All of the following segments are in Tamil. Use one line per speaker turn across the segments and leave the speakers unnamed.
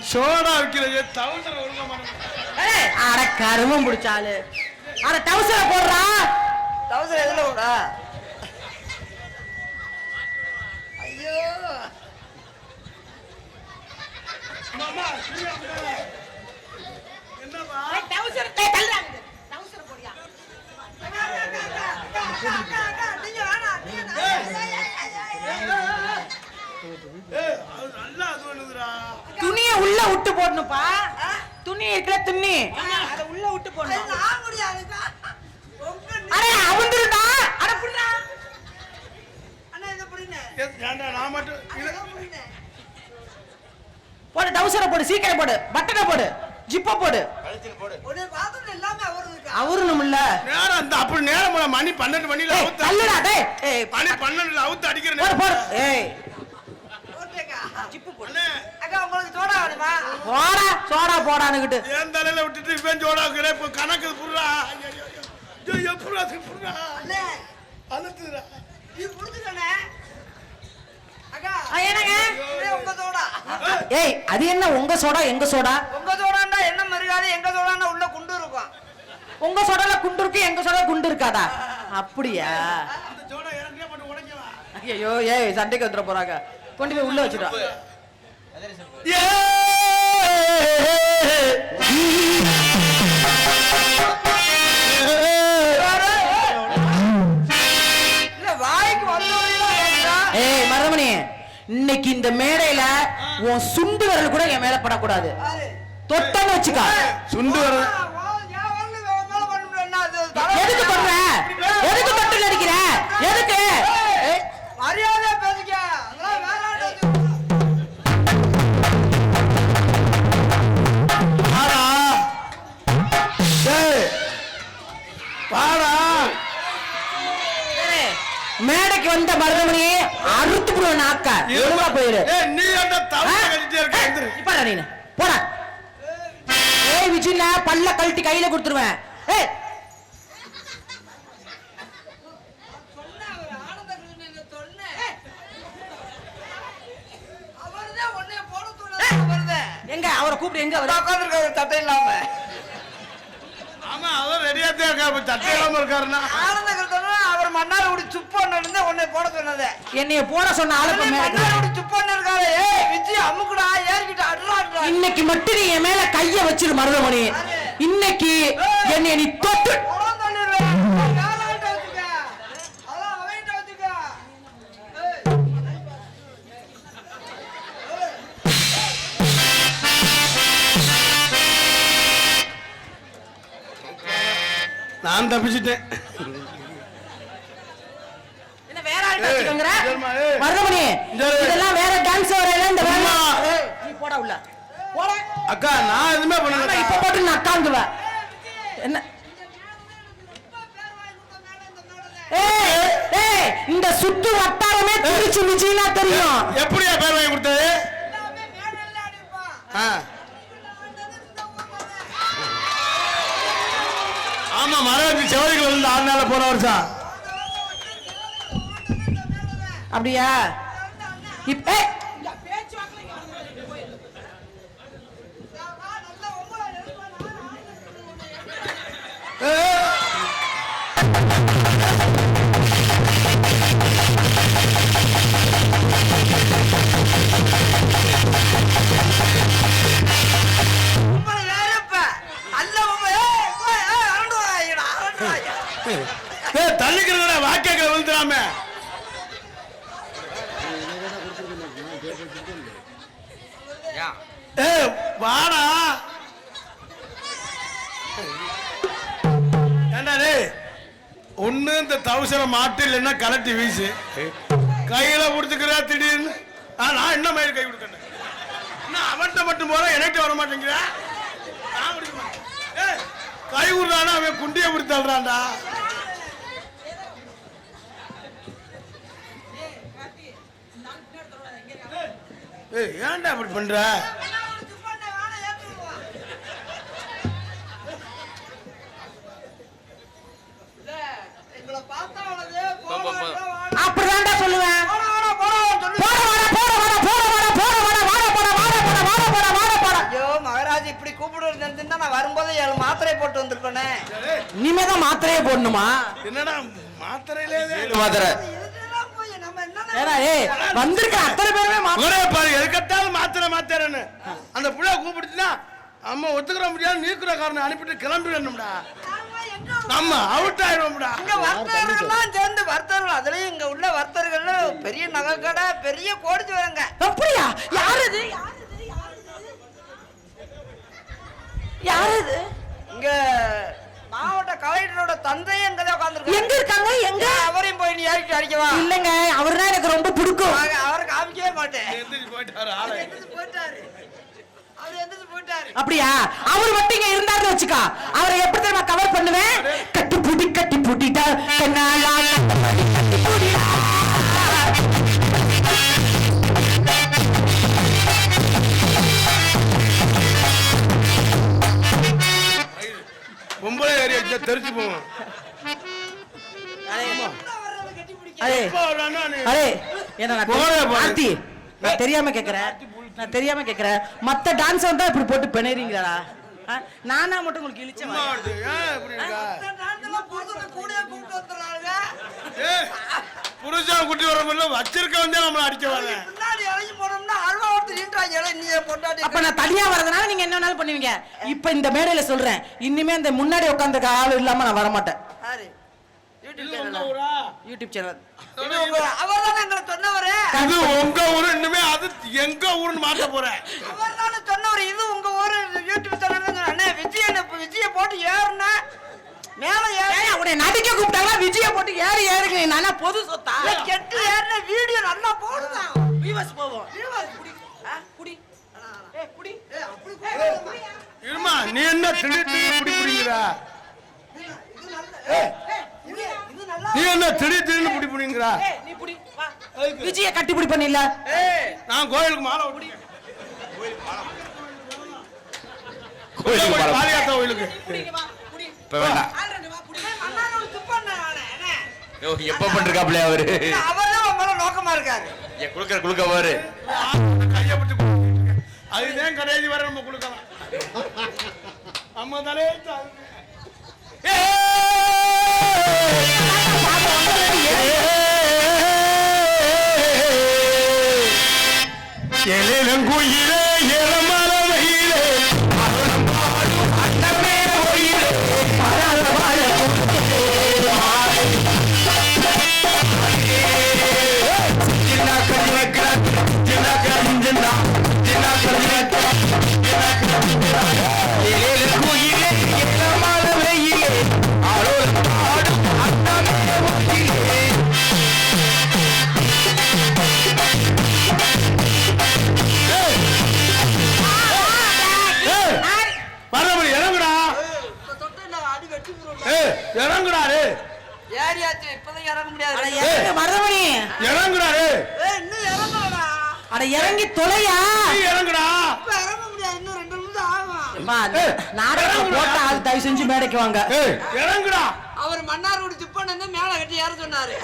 சோடா வைக்கிறது டவுசர் ஒழுங்கா
அட கருமம் பிடிச்சாலு அட டவுசரை போடுறா
டவுசர் எதுல போடா ஐயோ
மாமா என்னப்பா
டவுசர் தள்ளுறாங்க டவுசர் போடியா
நீங்க வேணா
நல்லா அது பண்ணுதுடா
துணியை உள்ள விட்டு போடணும்ப்பா துணி இருக்கிற துணி அத உள்ள விட்டு போடணும்
நான் முடியாதுக்கா
அட அவந்துடா அட புடுடா
அண்ணா இத புடிங்க
ஏன்டா நான் மட்டும்
இத புடிங்க
போடு டவுசரை போடு சீக்கிரம் போடு பட்டனை போடு ஜிப்ப போடு
கழுத்துல போடு
ஒரே பாத்ரூம் எல்லாமே அவருக்கு
அவருணும் இல்ல
நேரம் அந்த அப்படி நேரம் மணி 12 மணில அவுத்து
தள்ளுடா டேய்
மணி 12ல அவுத்து அடிக்கிற
போடு போடு ஏய்
ஓகேக்கா
ஜிப்பு போடு
அண்ணே
அக்கா உங்களுக்கு சோடா வேணுமா
போடா சோடா போடானுகிட்டு
ஏன் தலையில விட்டுட்டு இவன் ஜோடாக்குற இப்ப கணக்கு புடுறா ஐயோ எப்படா புடுறா
அண்ணே
அழுத்துறா
நீ புடிச்சுக்கண்ணே அக்கா
என்னங்க
இது உங்க சோடா
ஏய் அது என்ன உங்க சோடா எங்க சோடா
உங்க சோடாண்டா என்ன மரியாதை எங்க சோடாண்டா உள்ள குண்டு இருக்கும்
உங்க சோடால குண்டு இருக்கு எங்க சோடா குண்டு இருக்காதா அப்படியா
அந்த ஜோடா இறங்கியா பண்ணி உடைக்கவா
ஐயோ ஏய் சண்டைக்கு வந்துட போறாங்க கொண்டு போய் உள்ள வச்சுடா
ஏ
இல்ல வாய்க்கு வந்தவங்களா
ஏய் மரமணி இன்னைக்கு இந்த மேடையில உன் சுண்டு விரல் கூட என் மேல படக்கூடாது தொட்டன்னு வச்சுக்கா
சுண்டு வர
எதுக்கு தொடுற எதுக்கு தொட்டு நடிக்கிற எதுக்கு
மரியாதை பேசிக்க அதெல்லாம் வேற ஆளு
பாடா டேய் பாடா
மேடைக்கு வந்த மருதமணி அறுத்து போடுவேன் நாக்க ஒழுங்கா போயிரு
ஏய் நீ என்ன தவளை கட்டிட்டே இருக்க எந்திரு
இப்ப நீ போடா ஏய் விஜினா பல்ல கழட்டி கையில கொடுத்துருவேன் ஏய் எங்க அவரை கூப்பிடு எங்க அவரை
உட்கார்ந்திருக்காரு தட்டை இல்லாம
ஆமா அவர் ரெடியா தான் இருக்காரு தட்டை இல்லாம இருக்காருன்னா
ஆனந்தகர் அவர் மன்னார் குடி சுப்பண்ண இருந்து உன்னை போட சொன்னது
என்னைய போட சொன்ன ஆளுக்கு
மன்னார் குடி சுப்பண்ண இருக்காரு ஏய் விஜி அம்முக்குடா ஏறிக்கிட்டு அடலாடுறா
இன்னைக்கு மட்டும் நீ என் மேல கைய வச்சிரு மருதமணி இன்னைக்கு என்னைய நீ தொட்டு
போலாம் தள்ளிடுவேன் வேற ஆள்கிட்ட வச்சுக்க அதான் அவன்கிட்ட வச்சுக்க
நான் தப்பிச்சிட்டேன்
என்ன வேற ஆள்கிட்ட வச்சுக்கங்கற
சரிம்மா, ஏய்.
மருதமணி
சரி.
இதெல்லாம் வேற டான்ஸ் வரல இந்த வேற
அம்மா.
நீ போடா உள்ள போடா
அக்கா நான் எதுவுமே
ஆமா,
பண்ணல
இப்ப போட்டு நான் உட்கார்ந்துவேன் என்ன ஏய் ஏய் இந்த சுத்து வட்டாரமே திருச்சி விஜயனா தெரியும்
எப்படியா பேர் வாங்கி கொடுத்தது
எல்லாமே மேடல்ல அடிப்பான்
ஆ. ஆமா மரவத்தி செவரிகள் வந்து 6 நாள் போன வருஷம்
அப்படியா இப்ப
தள்ளிக்கிறத வாக்கியங்கள் விழுந்துடாம ஏ வாடா ஏண்டா டேய் ஒண்ணு இந்த தவசர மாட்டு இல்லைன்னா கலட்டி வீசு கையில கொடுத்துக்கிறா திடீர்னு நான் என்ன மயில் கை கொடுக்கணும் அவன்கிட்ட மட்டும் போற எனக்கு வர மாட்டேங்கிற கை விடுறானா அவன் குண்டியை பிடித்தாள்றான்டா ஏன்டா அப்படி பண்ற
அப்படிதான்டா சொல்லுவேன்
போட்டு வந்திருக்கோனே.
இனிமேதான் மாத்திரையே போடணுமா?
என்னடா மாத்திரையிலே
மாத்திரை
இதெல்லாம் போய் நம்ம என்ன
ஏடா ஏய் வந்திருக்க அத்தனை பேருமே
ஒரே பாரு எதுக்கட்டாலும் மாத்திரைன்னு அந்த புள்ள கூப்பிடுச்சுன்னா அம்மா ஒத்துக்கிற முடியாது நீக்குற காரணம் அனுப்பிட்டு கிளம்பிடணும்டா. நம்ம அவுட் ஆயிடுவோம்டா.
இங்க வர்த்தகர்கள்லாம் சேர்ந்து வர்த்தகர்கள், அதுலயும் இங்க உள்ள வர்த்தகர்கள் பெரிய நகை கடை, பெரிய கோடிச்சுவரங்க.
அப்படியா? யாரு இது?
இங்க மாவட்ட கலெக்டரோட தந்தையும் இங்கதான் உட்கார்ந்திருக்காரு.
எங்க இருக்காங்க? எங்க?
அவரையும் போய் நீ ஏறிட்டு அடிக்கவா?
இல்லங்க, அவர்தான் எனக்கு ரொம்ப பிடிக்கும்.
அவரை காமிக்கவே மாட்டேன்.
எந்திரிச்சு போயிட்டாரு ஆளு.
அவர் எந்திரிச்சு போயிட்டாரு.
அப்படியா? அவர் மட்டும் இங்க இருந்தாருன்னு வச்சுக்கா, அவரை எப்படி தெரியுமா கவர் பண்ணுவேன்? கட்டி பூட்டிட்டா கண்ணாலா கட்டி பூட்டிடா.
பொம்பளை ஏரியா தெரிச்சு போவோம்.
நான் தெரியாம கேக்குறேன். மத்த டான்ஸ் வந்தா இப்படி போட்டு பெணறீங்களா? நானா மட்டும் உங்களுக்கு இழிச்ச
புருஷா குட்டி வர வச்சிருக்க வந்து நம்மள அடிக்க வர.
அப்ப நான் தனியா வரதுனால நீங்க என்ன வேணாலும் பண்ணுவீங்க. இப்ப இந்த மேடையில சொல்றேன், இனிமே இந்த முன்னாடி உட்கார்ந்து ஆள் இல்லாம நான் வர மாட்டேன். யூடியூப் சேனல்
அவர்தான் எங்களை சொன்னவரு.
இது உங்க ஊரு, இனிமே அது எங்க ஊருன்னு மாத்த போறேன்.
அவர்தான் சொன்னவரு, இது உங்க ஊரு யூடியூப் சேனல். விஜய போட்டு ஏறுனா மேல ஏறி
உடைய நடிக்க கூப்பிட்டாங்க. விஜய போட்டு ஏறுங்க. நானா பொது சொத்தா?
கெட்டு ஏறின வீடியோ நல்லா போடுதான்.
வியூவர்ஸ் போவோம்.
இருமா, நீ என்ன திடீர்னு குடிக்கிறா? நீ என்ன திடீர்னு குடிக்கிறா?
விஜய கட்டிப்பிடி பண்ணில.
நான் கோயிலுக்கு மாலை ஓடுறேன். பாலியாத்த கோயிலுக்கு
இப்ப வேண்டாம். எப்ப பண்றாப்ல அவரு?
அவர்தான் மேல நோக்கமா இருக்காரு.
குளுக்க பாரு.
கையப்பட்டு அதுதான் கடைசி வர நம்ம குளுக்கலாம். அம்மா தானே எழிலங்குயிலே எளமல வயிலே அருளம் பாடும் அண்டமே போயிலே பரவாய ஜின்னா கலினக்கா ஜின்னா கலிஞ்சனா ஜின்னா கலினக்கா எழிலங்குயிலே எளமல வயிலே அருளம் பாடும் அண்டமே போயிலே. இறங்குறாரு.
ஏரியாச்சு இப்பதான் இறங்க முடியாது.
மருதமணி
இறங்குறாரு.
இன்னும் இறங்கலடா.
அட இறங்கி தொலையா.
இறங்குடா.
இப்ப இறங்க முடியாது. இன்னும் 2 நிமிஷம் ஆகும்.
நாடகம் போட்ட ஆள் தயவு செஞ்சு மேடைக்கு வாங்க.
இறங்குடா.
அவர் மன்னார்குடி சிப்பன் மேல கட்டி ஏற சொன்னாரு.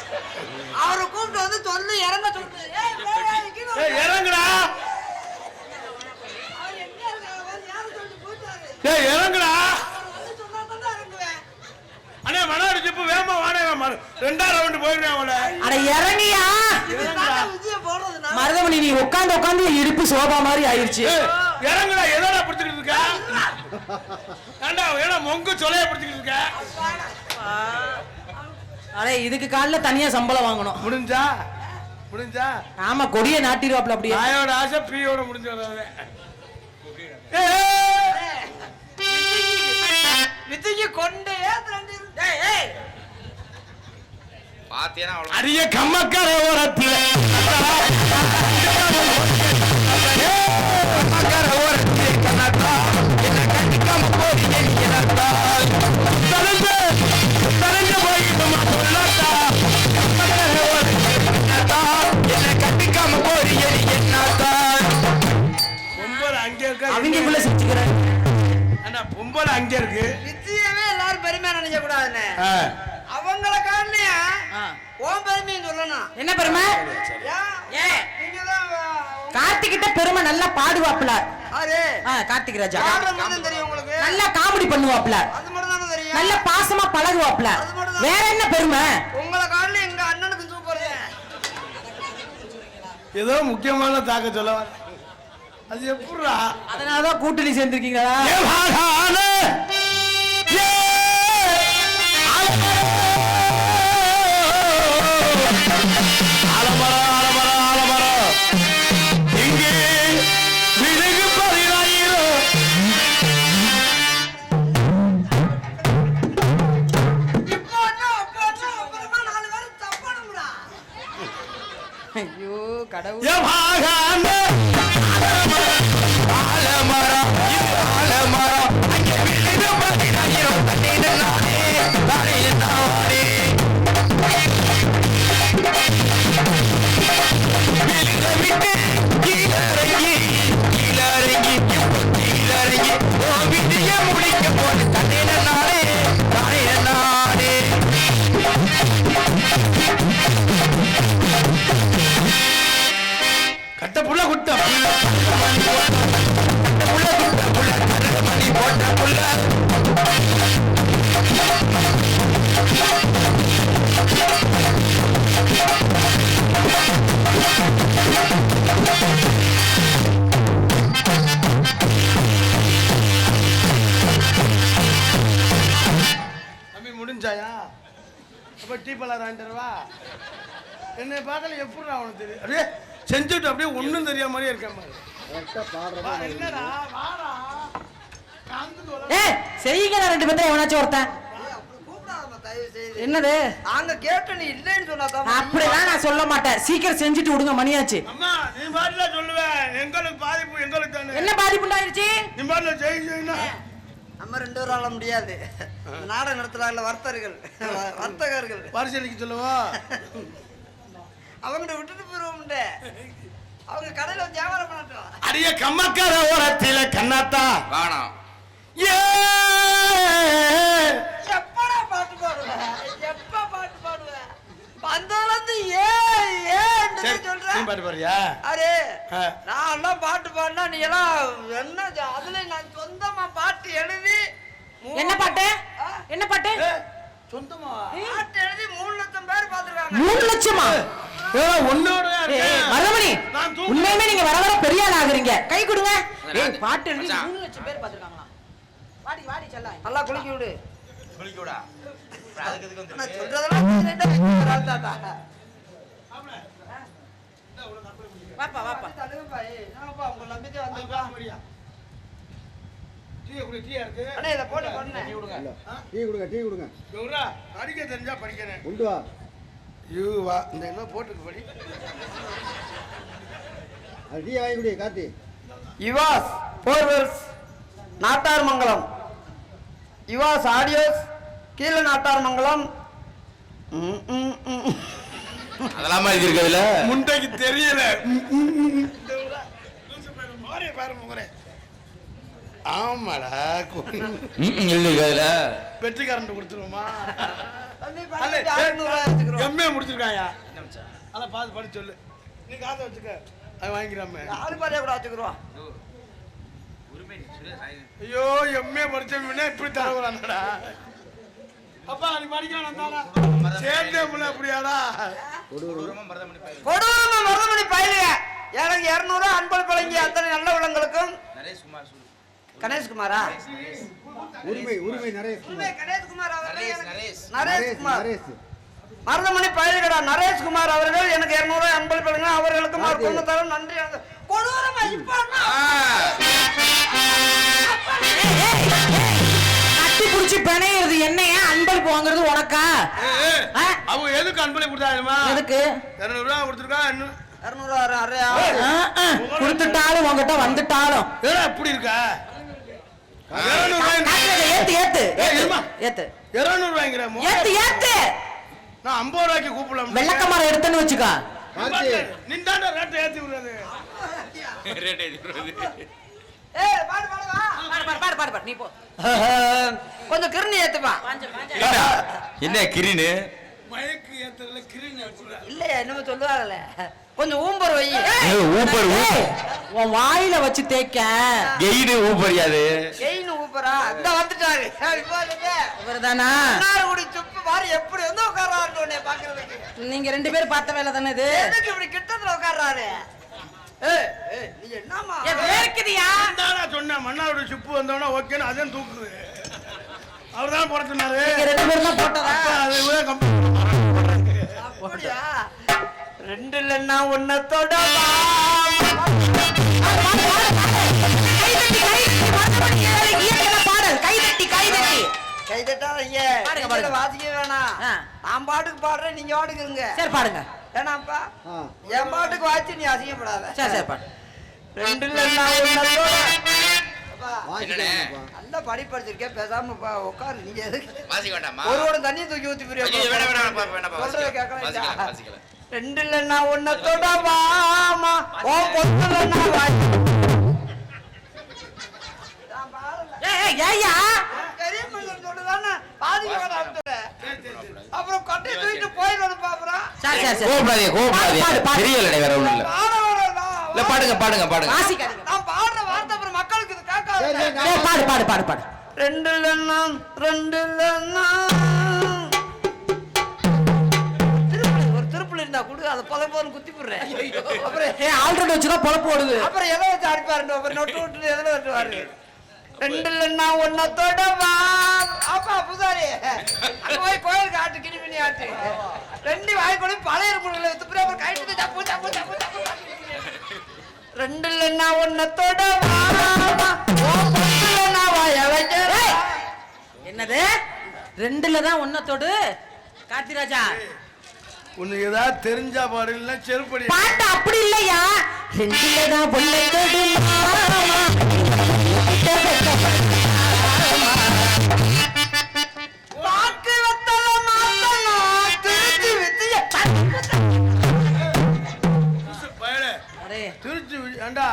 அவரை கூப்பிட்டு வந்து சொல்லி இறங்க சொன்னாரு.
இறங்குடா.
அவர் எங்க இருக்காரு? யார சொல்லி போட்டாரு?
இறங்குடா.
வந்து சொன்னா தான் இறங்குவேன்.
அண்ணே மனாடி ஜிப்பு வேமா வாடே 2ஆம் ரவுண்ட் போயிடுவேன் அவள.
அட இறங்கியா.
விஜய போடுறதுனா
மருதமணி நீ உட்கார்ந்து இடுப்பு சோபா மாதிரி ஆயிருச்சு.
இறங்குடா. எதோட பிடிச்சிட்டு இருக்க? ஏண்டா ஏடா மொங்கு சொலைய பிடிச்சிட்டு இருக்க?
அடே இதுக்கு காலைல தனியா சம்பளம் வாங்கணும்.
முடிஞ்சா
ஆமா, கொடிய நாட்டிடுவாப்ல அப்படியே.
ஆயோட ஆசை பீயோட முடிஞ்சு வராது.
விஜய்க்கு கொண்டே
பாத்தியா
அரிய கம்மக்கார ஓரத்துல
அவங்களுக்குள்ள சிரிச்சுக்கிறேன்.
பொம்பளை அங்கே இருக்கு.
விஜயவே எல்லாரும் பெருமையா நினைக்க கூடாதுன்னு அவங்கள காரணையா ஓம் பெருமைன்னு சொல்லணும்.
என்ன பெருமை?
நீங்கதான்
கார்த்திகிட்ட பெருமை நல்லா பாடுவாப்ல.
ஆறு
கார்த்திக் ராஜா
தெரியும் உங்களுக்கு.
நல்லா காமெடி பண்ணுவாப்ல,
அது மட்டும் தானே தெரியும்.
நல்ல பாசமா பழகுவாப்ல,
அது மட்டும்
வேற என்ன பெருமை?
உங்களை காலில் எங்க அண்ணனுக்கு சூப்பர்.
ஏதோ முக்கியமான தாக்க சொல்ல வர. அது எப்படிடா?
அதனாலதான் கூட்டணி சேர்ந்திருக்கீங்களா?
இங்கே விலகு பதினாயிரம்
இப்போ அப்புறமா 4 பேரும் தப்பானும்டா.
ஐயோ கடவுள்.
கட்ட புள்ள குட்ட தம்பி முடிஞ்சாயா? அப்ப டீ பலர் வாங்கிட்டுவா. என்னை பார்க்கல எப்படி அவனுக்கு தெரியும்? அப்படியே செஞ்சுட்டு அப்படியே ஒண்ணும் தெரியாம மாதிரியே இருக்கேன் பாரு. வா, என்னடா வாடா காந்துட்டு வர.
ஏய் செய்யுங்க ரெண்டு பேரும் எவனாச்சும் ஒருத்தன்.
கூப்பிடாதம்மா, தயவு செய்து.
என்னது?
நாங்க கேட்ட நீ இல்லைன்னு சொன்னாதான்.
அப்படிலாம் நான் சொல்ல மாட்டேன். சீக்கிரம் செஞ்சுட்டு விடுங்க, மணியாச்சு.
அம்மா நீ பாட்டுல சொல்லுவேன். எங்களுக்கு பாதிப்பு எங்களுக்கு தானே.
என்ன பாதிப்பு உண்டாயிருச்சு?
நீ பாட்டுல செய்யணும்.
நம்ம 2 பேரும் ஆள முடியாது. நாடகம் நடத்துறாங்கல்ல வர்த்தகர்கள்
பரிசீலிக்க சொல்லுவா.
அவங்கள்ட்ட விட்டுட்டு போயிருவோம்டே. அவங்க கடையில வந்து வியாபாரம் பண்ணட்டும்.
அரிய கம்மக்கார ஓரத்தில கண்ணாத்தா
வானம்
ஏ
எப்படா பாட்டு பாடுவேன்? எப்ப பாட்டு பாடுவேன்? வந்ததுலேருந்து
சரி,
சொல்றேன்.
நீ பாட்டு பாடுறியா?
அரே
ஆ.
நான் எல்லாம் பாட்டு பாடினா நீ எல்லாம் என்ன அதுல நான் சொந்தமா பாட்டு எழுதி
என்ன பாட்டு?
ஆ?
என்ன பாட்டு?
ஏ, சொந்தமா
பாட்டு எழுதி 3 லட்சம் பேர் பாத்துருக்காங்க.
3 லட்சமா?
ஏ, ஒன்னோட
மருதமணி,
நான் தூக்கு-
உண்மையுமே நீங்க வர வர பெரிய ஆள் ஆகுறீங்க. கை கொடுங்க.
அதான்
ஏய், பாட்டு எழுதி
மச்சான்.
3 லட்சம் பேர் பாத்துருக்காங்களா? வாடி வாடி செல்லம்.
நல்லா குளிக்க விடு.
குளிக்கூடா அதுக்கு எதுக்கு
நான்
வந்து
சொல்றதெல்லாம் straight ஆ வச்சுக்கிற ஆள் தான்டா.
வாப்பா வாப்பா.
தள்ளுங்கப்பா. ஏய், என்னப்பா உங்க நம்பிக்கை வந்துப்பா.
டீயை குடி, டீயா இருக்கு.
அண்ணே இதை போட்டு பண்ணேன்.
டீ கொடுங்க
கௌரா, படிக்க தெரிஞ்சா படிக்கிறேன்.
கொண்டு வா.
ஐயோ, வா இந்த என்ன போட்டுக்கு படி.
அது டீ வாங்கி குடி கார்த்தி.
யுவாஸ் போர்வெல்ஸ் நாட்டார் மங்கலம், யுவாஸ் ஆடியோஸ் கீழ நாட்டார் மங்கலம்.
அதெல்லாம் எழுதி இருக்கிறதுல
முண்டைக்கு தெரியல. முகரே பாரு முகரே. ஆமாடா
எழுதி இருக்கிறதுல
வெற்றி கரண்ட் கொடுத்துருவோமா?
தம்பி, 600 ரூபாய் வச்சுக்கிறோம்.
எம்ஏ முடிச்சிருக்காயா? அதான் பார்த்து படிச்சு சொல்லு. நீ காசை வச்சுக்க, அது வாங்கிக்கிறாம.
4 பாதையா கூட வச்சுக்கிறோம்.
ஐயோ, எம்ஏ படிச்சவனா இப்படி தரவரானடா. அப்பா நீ படிக்கலாம் வந்தாடா. சேர்ந்தே முள்ள அப்படியாடா?
கொடூரமா மருதமணி பயிலுக. எனக்கு 200 அன்பல் பழங்கிய அத்தனை நல்ல உள்ளங்களுக்கும். கணேஷ்குமாரா?
உரிமை நிறைய
கணேஷ்குமார் அவர்கள்
நரேஷ்.
நரேஷ்குமார்
நரேஷ்.
மருதமணி பயிலுகடா நரேஷ்குமார் அவர்கள் எனக்கு 200 அன்பல் பழங்க. அவர்களுக்கும் அவர் கொண்டு தரும் நன்றி. கொடூரமா இப்ப
கட்டி புடிச்சு பிணையிறது என்னையா? அன்பளிப்பு வாங்குறது உனக்கா? ஆ?
அவங்க எதுக்கு அன்பளி கொடுத்தாருமா?
எதுக்கு?
200 ரூபா கொடுத்துருக்கா. இன்னும்
200 அரையா?
கொடுத்துட்டாலும் உங்ககிட்ட வந்துட்டாலும்
ஏடா இப்படி இருக்கா? 200 ரூபாய்
ஏத்து ஏத்து
ஏய், இருமா.
ஏத்து
200 ரூபாய்ங்கிற
ஏத்து ஏத்து.
நான் 50 ரூபாய்க்கு கூப்பிடலாம்.
வெள்ளக்கமார எடுத்துன்னு வச்சுக்கோ.
நின்றாண்ட ரேட்டை ஏத்தி விடுறது.
ரேட் எழுதி இருக்கிறது.
ஏய் பாடு பாடுவா.
பாடு பாடு பாடு நீ போ.
கொஞ்சம் கிருணி ஏத்துப்பா.
என்ன கிரீனு
மயக்கு ஏத்துறதுல கிரீன் ஏத்துற.
இல்லையா என்னமோ சொல்லுவாங்கல்ல, கொஞ்சம் ஊம்பர் வை.
ஊப்பர்
ஏய், உன் வாயில வச்சு தேய்க்க.
கெயினு ஊப்பரியாது
கெயின் ஊப்பர் இவரா இந்த வந்துட்டாரு
இவர்தானா?
மன்னார்குடி சுப்பு பாரு எப்படி வந்து உட்கார்றாரு உன்னை பாக்குறதுக்கு.
நீங்க 2 பேரும் பார்த்த வேலை தானே இது?
எதுக்கு இப்படி கிட்டத்துல உட்கார்றாரு? நீ என்னமா
வேர்க்குதியா?
தானா சொன்னேன் மன்னாருடைய சுப்பு வந்தவனா ஓகேன்னு அதான் தூக்குது. அவர் தான் போட சொன்னாரு.
நீங்க 2 பேரும் தான் போட்டதா?
அது இவரே கம்பெனி
அப்படியா? 2 இல்லன்னா ஒன்ன தொட கைதட்டாதீங்க வாசிக்க வேணாம். நான் பாட்டுக்கு பாடுறேன் நீங்க பாட்டுக்கு இருங்க.
சரி பாடுங்க.
ஏனாப்பா என் பாட்டுக்கு வாசி நீ அசிங்கப்படாத.
சரி சரி பாடு.
2 இல்லன்னா ஒன்ன தொட.
வாங்கிக்கலாம்ப்பா.
நல்லா படிப்படிச்சிருக்கேன் பேசாம உட்காரு. நீங்க எதுக்கு
வாசிக்க வேண்டாமா?
ஒரு ஓட தண்ணி தூக்கி ஊத்தி
ஐயோ, வேணாம், வேணாம், வேணாம்,
சொல்றத
வாசிக்கலாம்,
கேட்கலாம்.
வாசிக்கலாம்.
2 இல்லன்னா ஒன்ன தொட வாமா ஓ பொத்துலன்னா வாய். நான் பாடல.
ஏய்யா
பெரிய மனுஷன் சொல்லுதானே பாதிக்க வேணாம். அப்புறம் கொட்டை தூக்கிட்டு போயிடணும் பாப்புறோம்.
சரி சரி சரி.
கோபப்படாதீங்க, கோபப்படாதீங்க. தெரியலடே, வேற ஒண்ணும் இல்ல.
பாட
இல்ல, பாடுங்க, பாடுங்க, பாடுங்க.
வாசிக்காதீங்க.
நான் பாடுற வார்த்தை அப்புறம் மக்களுக்கு இது கேட்காது.
ஏய் பாடு பாடு பாடு பாடு.
2 இல்லன்னா 2 இல்லன்னா ஒரு திருப்புல இருந்தா குடு அதை போதும் குத்தி போடுறேன். அப்புறம்
ஏய் ஆல்ரெடி வச்சுதான் பொழப்பு ஓடுது.
அப்புறம் எதை வச்சு அடிப்பாரு? அப்புறம் நொட்டு விட்டு எதில் வெட்டுவாரு? 2 இல்லன்னா ஒன்ன தொட வா. அப்பா புதாரி அங்க போய் கோயிலுக்கு ஆட்டு கிணிமினி ஆட்டு 2 வாய் கூட பழைய பொருட்களை துப்புற அப்புறம் கைட்டு தப்பு தப்பு தப்பு தப்பு. 2 இல்லன்னா ஒன்ன தொட வா ஓ பொத்துலன்னா வாய வைக்கிற.
என்னது? 2ல தான் ஒன்னத்தோடு கார்த்திராஜா.
உனக்கு ஏதாவது தெரிஞ்சா பாடு இல்ல செருப்படி.
பாட்டு அப்படி இல்லையா? 2ல தான் ஒன்னத்தோடு
பாக்கு வத்தல மாத்தனா திருச்சி வித்திய
பயலே
அரே
திருச்சி ஏண்டா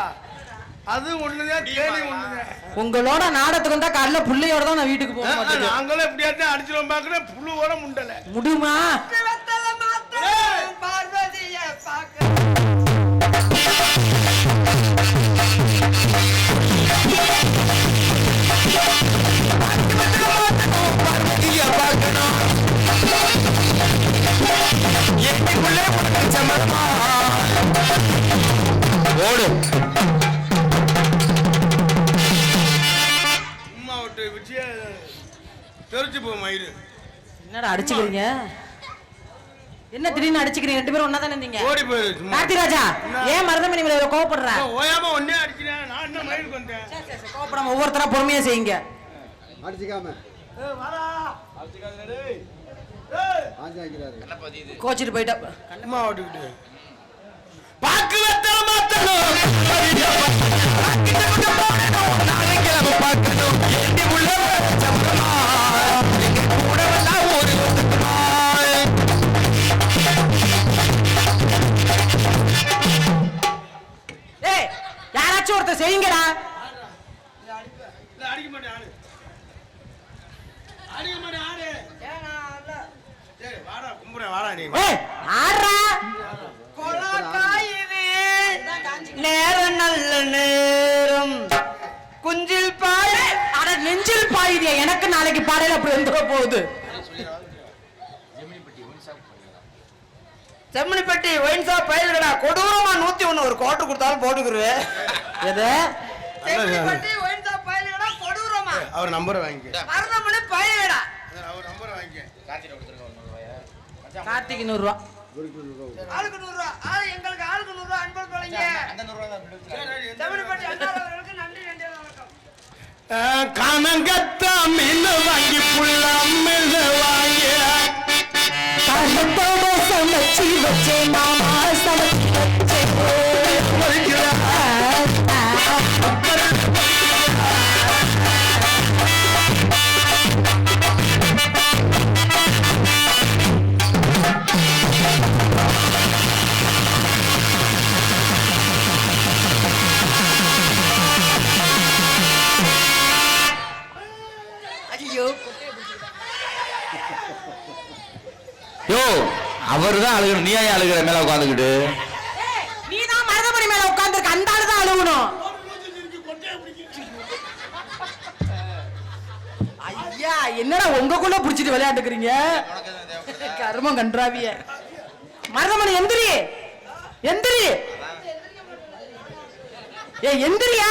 அது ஒண்ணுதான் தேனி ஒண்ணுதான்.
உங்களோட நாடத்துக்கு வந்தா காலைல புள்ளையோட தான் நான் வீட்டுக்கு போக மாட்டேன்.
நாங்களும் எப்படியாச்சும் அடிச்சிடும் பாக்குறேன் புழுவோட முண்டல
முடியுமா?
வத்தல மாத்தனா பார்வதிய பாக்கு
ஓடு.
சும்மா விட்டு விஜய தெரிச்சு போ மயிறு.
என்னடா அடிச்சுக்கிறீங்க? என்ன திடீர்னு அடிச்சுக்கிறீங்க? 2 பேரும் ஒண்ணா தானே இருந்தீங்க.
ஓடி போயிரு சும்மா.
கார்த்திராஜா ஏன் மருதமணி மேல இவ்வளவு கோவப்படுற?
ஓயாம ஒன்னே அடிக்கிறேன். நான் என்ன மயிருக்கு வந்தேன்.
சரி சரி சரி, கோவப்படாம ஒவ்வொருத்தரா பொறுமையா செய்யுங்க.
அடிச்சுக்காம
வாடா அடிச்சுக்காதே டேய்.
ஆஞ்சா வைக்கிறாரு.
என்ன பதிது?
கோச்சிட்டு போயிட்டா.
சும்மா ஓடிக்கிட்டு பாக்கு வெத்தல மாத்தணும்.
ஏய் யாராச்சும் ஒருத்தர் செய்யுங்கடா.
இல்ல அடிக்க மாட்டேன் ஆளு. அடிக்க மாட்டேன் ஆளு.
ஏனா இல்ல
ஏய் வாடா கும்புறேன் வாடா நீ.
ஏய் ஆடுறா.
கொலக்காயிவே நேரம் நல்ல நேரம் குஞ்சில் பாய
அட நெஞ்சில் பாயுதே. எனக்கு நாளைக்கு பாடையில அப்படி வந்துட போகுது.
செம்மணிப்பட்டி ஒயின் ஷாப் பயில்கடா கொடூரமா 101 ஒரு கோட்டு கொடுத்தாலும் போட்டுக்குருவேன்.
எது?
செம்மணிப்பட்டி ஒயின் ஷாப் பயில்கடா கொடூரமா
அவர் நம்பரை வாங்கிக்க.
மருதமணி பயில்கடா
அவர் நம்பரை வாங்கிக்க.
கார்த்திக் 100 ரூபா.
ஆளுக்கு 100 ரூபா. எங்களுக்கு ஆளுக்கு 100 ரூபா அன்பு தொலைங்க. செம்மணிப்பட்டி அண்ணாவர்களுக்கு நன்றி நன்றி வணக்கம்.
காணங்கத்தா மீன் வாங்கி புள்ளா மீன் வாங்கி
கண்ணத்தோட சமைச்சு வச்சே மாமா சமைச்சு வச்சே.
யோ, அவர்தான் அழுகணும். நீ ஏன் அழுகிற மேல உட்காந்துக்கிட்டு?
நீ தான் மருதமணி மேல உட்கார்ந்திருக்க. அந்த ஆளு தான் அழுகணும். என்னடா உங்களுக்குள்ள புடிச்சிட்டு விளையாண்டுக்கிறீங்க கர்மம் கன்றாவிய மருதமணி எந்திரி எந்திரி ஏ எந்திரியா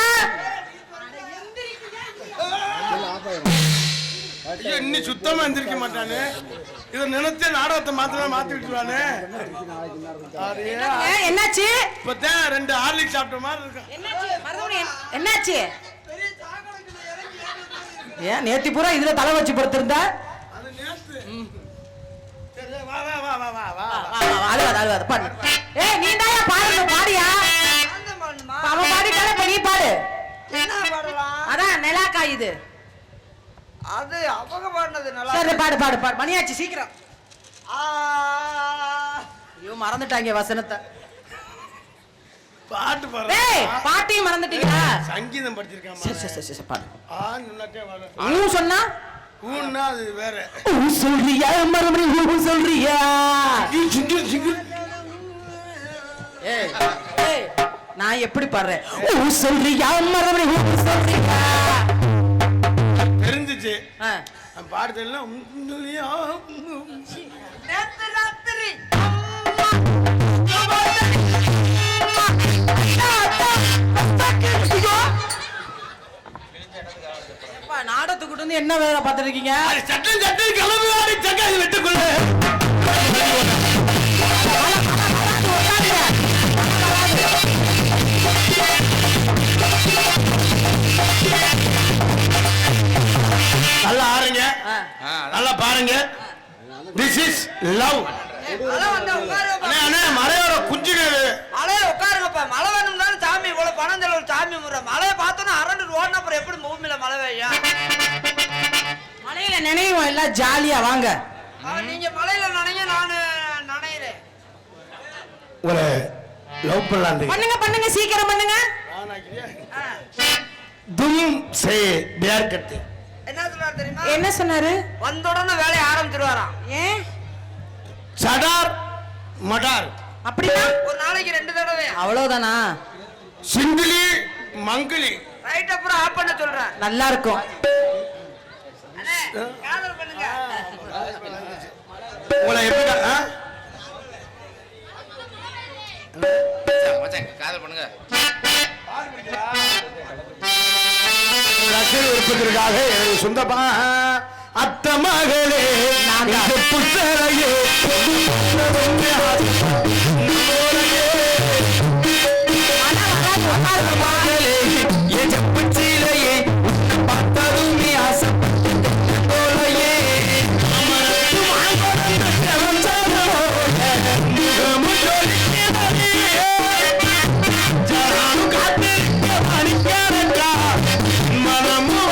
இன்னி சுத்தமா எந்திரிக்க மாட்டானே இத நினைச்சே நாடகத்தை மாத்தி விட்டுருவானே
என்னாச்சு
இப்பதான் 2 ஹார்லிக்ஸ் சாப்பிட்ட மாதிரி இருக்கும்
என்னாச்சு ஏன் நேத்தி பூரா இதுல தலை வச்சு படுத்திருந்தா
அது நேத்து சரி வா வா வா வா வா
அழுவாத பாடு ஏய் நீ தாயா பாடு பாடியா அவன் பாடிட்டால இப்ப நீ பாடு
என்ன பாடலாம்
அதான் நிலாக்கா இது
அது அவங்க பாடினது நல்லா
சரி பாடு மணியாச்சு சீக்கிரம் ஐயோ மறந்துட்டாங்க வசனத்தை
பாட்டு பாரு
ஏய் பாட்டையும் மறந்துட்டீங்களா
சங்கீதம் படிச்சிருக்கான்
சரி பாடு
சொன்னாட்டே வர
ஊ சொன்னா
ஊன்னா அது வேற
ஊ சொல்றியா மறுபடியும் ஊ சொல்றியா ஏய் ஏய் நான் எப்படி பாடுறேன் ஊ சொல்றியா மறுபடியும் ஊ சொல்றியா
தெரிஞ்சிச்சு பாடுதெல்லாம்
நேத்து ராத்திரி
நாடத்துக்கிட்ட இருந்து என்ன வேலை பார்த்துட்டு இருக்கீங்க
சட்டம் கிளம்பு சக்கா இது வெட்டுக்குள்ள நல்லா ஆறுங்க நல்லா பாருங்க திஸ் இஸ் லவ் மலையோட குஞ்சுகள்
மலையில உட்காருங்கப்பா மழை வேணும்னாலும் சாமி இவ்வளவு பணம் செலவு சாமி முறை மழையை பார்த்தோன்னா அரண்டு ரோடு அப்புறம் எப்படி பூமியில மழை பெய்யும்
மலையில நினைவோம் எல்லாம் ஜாலியா வாங்க
நீங்க மலையில நினைங்க நானு நினைறேன்
ஒரு லவ் பண்ணலாம்
பண்ணுங்க சீக்கிரம் பண்ணுங்க
தும் சே பியார் கட்டு
என்ன சொல்றாரு தெரியுமா
என்ன சொன்னாரு
வந்த உடனே வேலையை ஆரம்பிச்சிருவாராம்
ஏன்
சடார் மடார்
அப்படின்னா
ஒரு நாளைக்கு 2 தடவை
அவ்வளவுதானா
சிங்கிலி மங்கிலி
ரைட் அப்புறம் ஆஃப் பண்ண சொல்றேன்
நல்லா இருக்கும்
அண்ணே காதல் பண்ணுங்க
உங்களை எப்படி
காதல் பண்ணுங்க
ரசிகர் விருப்பத்திற்காக எனது சொந்தமா அத்த மகளே புத்தரையே பார்த்ததுமே ஆசைப்பட்டு மனமும்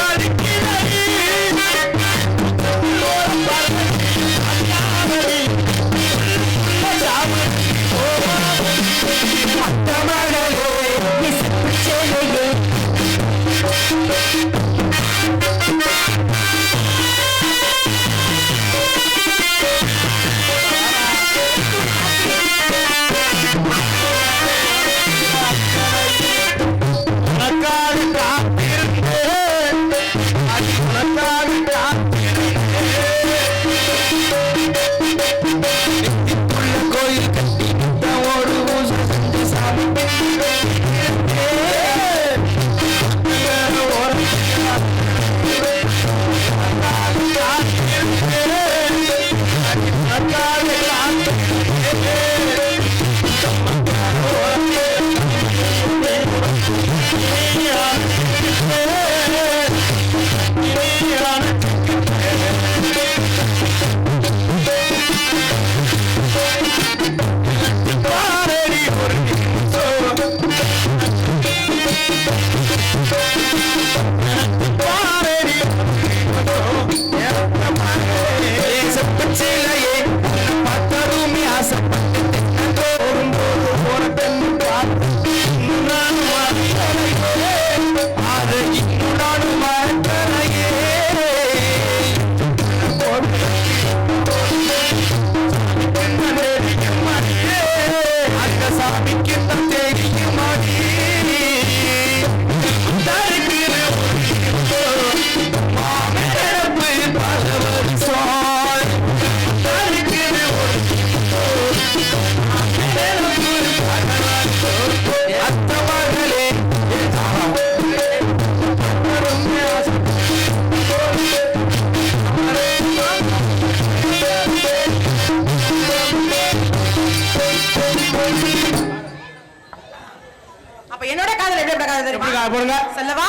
போடுங்க
சொல்லவா?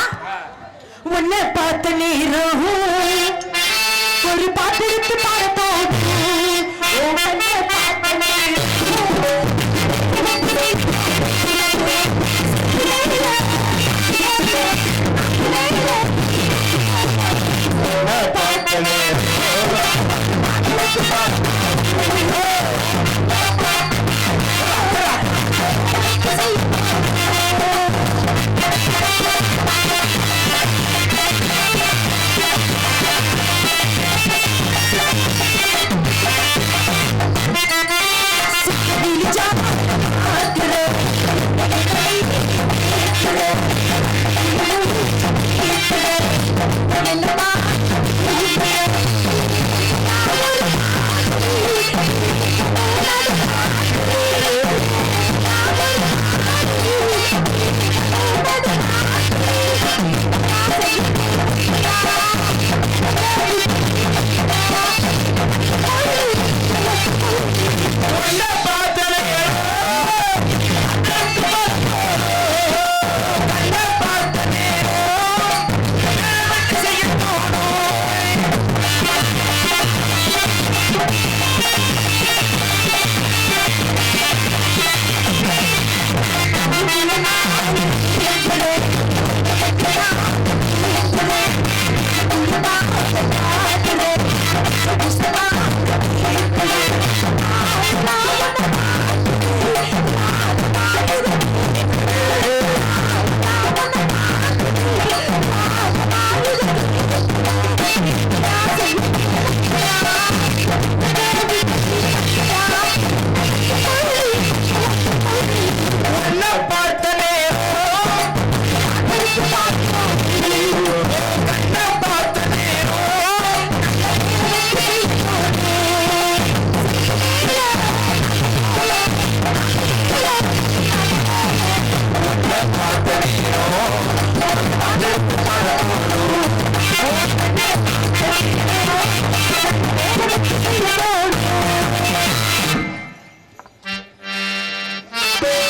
உன்னை பார்த்த நேரம் ஒரு பாட்டு